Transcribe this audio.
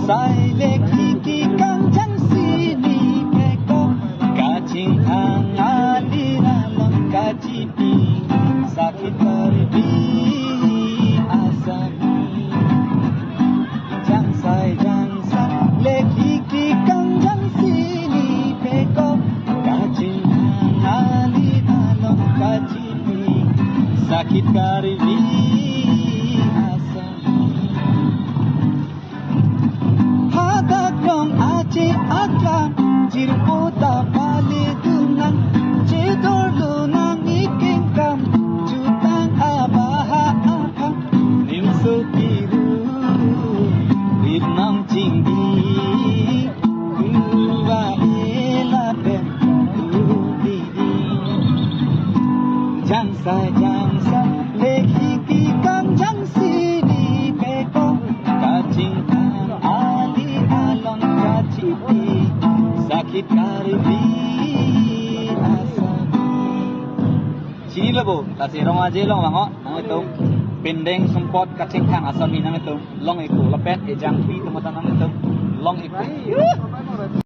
sai lek hiki kang chan sini peko kacing angali dalam kacipi sakit karbi asami jang sai lek hiki kang chan sini peko kacing angali dalam kacipi sakit karbi aklam jirputa pali dunang cedor lunang iking kam jutang abaha akam nimso biru rinam tinggi kuwa elapen ubidi jangsa lehiki kam jangsini peko kacing ali alon kacipi sakit karbi asami sini lebo kasi rong aje long wango nang itu pendeng sempot kacing kang asami nang itu long iku lepet ejang pi tematan nang itu long iku